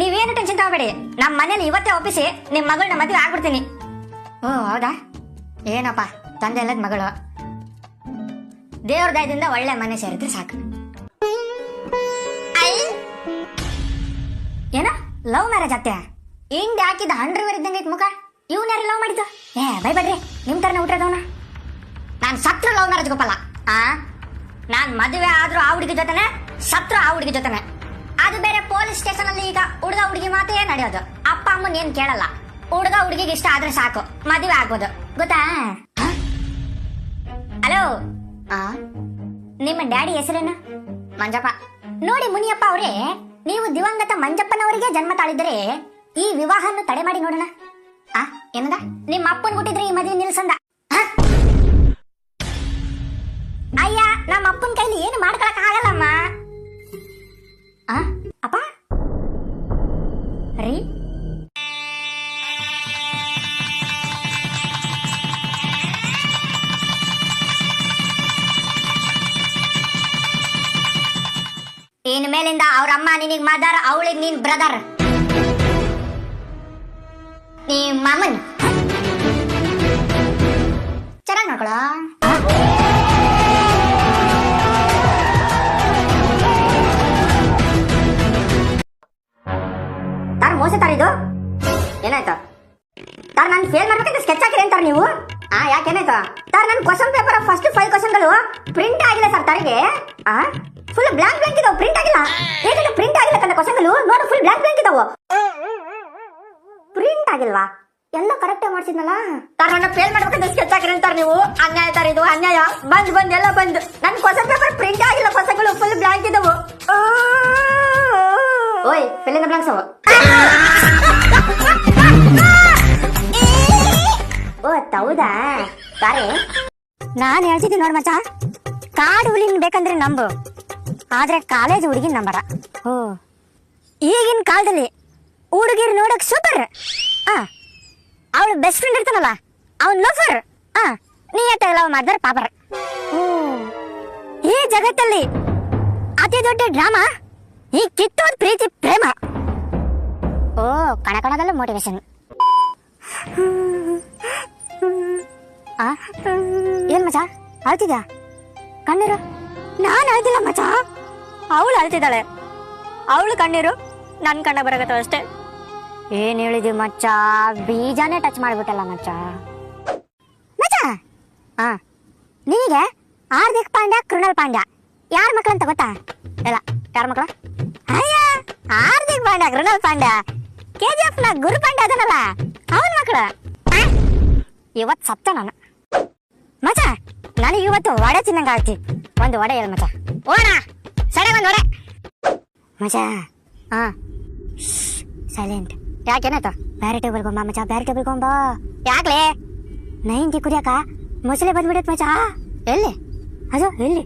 ನೀವೇನು ಟೆನ್ಷನ್ ತಗೋಬೇಡಿ. ನಮ್ಮ ಮನೇಲಿ ಇವತ್ತೇ ಒಪ್ಪಿಸಿ ನಿಮ್ ಮಗಳನ್ನ ಮದುವೆ ಆಗ್ಬಿಡ್ತೀನಿ. ಓ ಹೌದಾ? ಏನಪ್ಪ ತಂದೆ ಇಲ್ಲದ ಮಗಳು, ದೇವ್ರ ದಯದಿಂದ ಒಳ್ಳೆ ಮನೆ ಸೇರಿದ್ರೆ ಸಾಕು. ಏನ ಲವ್ ಮ್ಯಾರೇಜ್ ಆಗ್ತೇ? ಹಿಂಗ್ ಹಾಕಿದ ಅಂಡರ್ವೇರ್ ಇದ್ದಂಗೆ ಐತ್ ಮುಖ. ಇವ್ನ ಯಾರು ಲವ್ ಮಾಡಿದ್ದು? ಬೈ ಬಡ್ರಿ, ನಿಮ್ ತರನ ಹುಟ್ಟಿದವನ. ನಾನ್ ಸತ್ರ ಲವ್ ಮ್ಯಾರೇಜ್ ಗೊಪ್ಪಲ್ಲ. ನಾನ್ ಮದುವೆ ಆದ್ರೂ ಆ ಹುಡುಗಿ ಜೊತೆನೆ, ಸತ್ರ ಆ ಹುಡುಗಿ ಜೊತೆನೆ. ಅದು ಬೇರೆ ಪೊಲೀಸ್ ಸ್ಟೇಷನ್ ಅಲ್ಲಿ ಈಗ ಹುಡುಗ ಹುಡುಗಿ ಮಾತೇ ನಡೆಯೋದು. ಅಪ್ಪ ಅಮ್ಮನ್ ಏನ್ ಕೇಳಲ್ಲ. ಹುಡುಗ ಹುಡುಗಿಗೆ ಇಷ್ಟ ಆದ್ರೆ ಸಾಕು, ಮದುವೆ ಆಗ್ಬೋದು. ಗೊತ್ತಾ? ಹಲೋ, ನಿಮ್ಮ ಡ್ಯಾಡಿ ಹೆಸರೇನು? ಮಂಜಪ್ಪ. ನೋಡಿ ಮುನಿಯಪ್ಪ ಅವರೇ, ನೀವು ದಿವಂಗತ ಮಂಜಪ್ಪನವರಿಗೆ ಜನ್ಮ ತಾಳಿದರೆ ಈ ವಿವಾಹವನ್ನು ತಡೆ ಮಾಡಿ ನೋಡೋಣ. ಏನದ? ನಿಮ್ಮ ಅಪ್ಪನ್ ಹುಟ್ಟಿದ್ರೆ ಈ ಮದುವೆ ನಿಲ್ಸಂದ. ಅಯ್ಯ, ನಮ್ಮ ಅಪ್ಪನ ಕೈಲಿ ಏನು ಮಾಡ್ಕೊಳಕ್ ಆಗಲ್ಲಮ್ಮ. ಅಪ್ಪ ರೀ, ಇನ್ ಮೇಲಿಂದ ಅವ್ರ ಅಮ್ಮ ನಿನಗ್ ಮದರ್, ಅವಳಿಗೆ ನೀನ್ ಬ್ರದರ್. ನೀ ಮಾಮನ್ ಚೆನ್ನಾಗಿ ನೋಡ್ಕೊಳ. ತಾರ್ ಮೋಸ ತಾರಿದು ಏನಾಯ್ತು? ತಾರ್ ನಾನು ಫೇಲ್ ಮಾಡ್ಬೇಕಂತ ಸ್ಕೆಚ್ ಹಾಕಿರಿ ಅಂತಾರ ನೀವು. ಯಾಕೇನಾಯ್ತು? ತಾರ್ ನನ್ನ ಕ್ವಶನ್ ಪೇಪರ್ ಫಸ್ಟ್ 5 ಕ್ವಶನ್ಗಳು ಪ್ರಿಂಟ್ ಆಗಿಲ್ಲ ಸರ್. ತಾರಿಗೆ ಫುಲ್ ಬ್ಲಾಂಕ್ ಇದಾವೆ, ಪ್ರಿಂಟ್ ಆಗಿಲ್ಲ. ಹೇಗೆ ಪ್ರಿಂಟ್ ಆಗಿಲ್ಲ ಕಣ್ಣ ಕ್ವಶನ್ಗಳು? ನೋಡು, ಫುಲ್ ಬ್ಲಾಂಕ್ ಇದಾವೆ, ಪ್ರಿಂಟ್ ಆಗಿಲ್ವಾ? ಎಲ್ಲ ಕರೆಕ್ಟ್ ಮಾಡ್ಸಿದ್ನಲ್ಲ. ತಾರ್ ನನ್ನ ಫೇಲ್ ಮಾಡ್ಬೇಕಂತ ಸ್ಕೆಚ್ ಹಾಕಿರಿ ಅಂತಾರ ನೀವು. ಅನ್ಯಾಯ ತಾರ ಇದು, ಅನ್ಯಾಯ. ಬಂದ್ ಎಲ್ಲ ಬಂದು ನನ್ನ ಕ್ವಶನ್ ಪೇಪರ್ ಪ್ರಿಂಟ್ ಆಗಿಲ್ಲ, ಕ್ವಶನ್ಗಳು ಫುಲ್ ಬ್ಲಾಂಕ್ ಇದಾವೆ. ಓಯ್, ಫಿಲ್ ಇನ್ ದ ಬ್ಲಾಂಕ್ಸ್ ಅವು. ಓ ಹೌದಾ? ಸಾರಿ, ನಾನು ಹೇಳ್ತಿದ್ದೀನಿ ನೋಡ್ ಮಚ್ಚ, ಕಾಡು ಹುಲಿನ್ ಬೇಕಂದ್ರೆ ನಂಬು, ಆದ್ರೆ ಕಾಲೇಜ್ ಹುಡುಗಿನ ನಂಬರ. ಈಗಿನ ಕಾಲದಲ್ಲಿ ಹುಡುಗಿರ್ ನೋಡಕ್ ಸೂಪರ್. ಅವಳು ಬೆಸ್ಟ್ ಫ್ರೆಂಡ್ ಇರ್ತಾನಲ್ಲ, ಅವನ್ ಲೋಫರ್. ನೀ ಲವ್ ಮಾಡಿದ್ರೆ ಪಾಪರ್. ಈ ಜಗತ್ತಲ್ಲಿ ಅತಿ ದೊಡ್ಡ ಡ್ರಾಮಾ ಈ ಕಿತ್ತೋದ್ ಪ್ರೀತಿ ಪ್ರೇಮ. ಕಣಕಣದಲ್ಲೂ ಮೋಟಿವೇಶನ್. ಏನ್ ಮಚ ಅಳ್ತಿದ್ಯಾ? ಕಣ್ಣೀರು? ನಾನು ಅಳ್ತಿಲ್ಲ ಮಚ, ಅವಳು ಅಳ್ತಿದ್ದಾಳೆ. ಅವಳು ಕಣ್ಣೀರು ನನ್ ಕಣ್ಣ ಬರಗತ್ತ ಅಷ್ಟೇ. ಏನ್ ಹೇಳಿದ್ವಿ ಮಚ್ಚ, ಬೀಜಾನೇ ಟಚ್ ಮಾಡ್ಬಿಟ್ಟಲ್ಲ ಮಚ್ಚ. ಮಚ್ಚ, ನಿನಗೆ ಹಾರ್ದಿಕ್ ಪಾಂಡ್ಯ, ಕೃಣಾಲ್ ಪಾಂಡ್ಯ ಯಾರ ಮಕ್ಳು ಅಂತ ಗೊತ್ತಾ? ಇಲ್ಲ, ಯಾರ ಮಕ್ಳು? ಅಯ್ಯ, ಹಾರ್ದಿಕ್ ಪಾಂಡ್ಯ, ಕೃಣಾಲ್ ಪಾಂಡ್ಯ, KGF ನ ಗುರು ಪಾಂಡ್ಯ ಅದನಲ್ಲ, ಅವನ್ ಮಕ್ಳು. ಇವತ್ ಸತ್ತ ನಾನು ಮಚ. ನನಗೆ ಇವತ್ತು ವಡೆ ತಿನ್ನಂಗ ಆಗ್ತಿ. ಒಂದು ವಡೆ ಹೇಳ ಮಚ. ಓಣ ಸಡೆ ಒಂದ್ ವಡೆ ಮಚ. ಸೈಲೆಂಟ್. ಯಾಕೇನಾಯ್ತು? ಬೇರೆ ಟೇಬಲ್ ಗೊಂಬ ಮಚ, ಬೇರೆ ಟೇಬಲ್ ಗೊಂಬ. ಯಾಕ್ಲೆ? 90 ಕುಡಿಯಾಕ ಮೊಸಳೆ ಬಂದ್ಬಿಡತ್ ಮಚ. ಎಲ್ಲಿ ಅದು? ಎಲ್ಲಿ?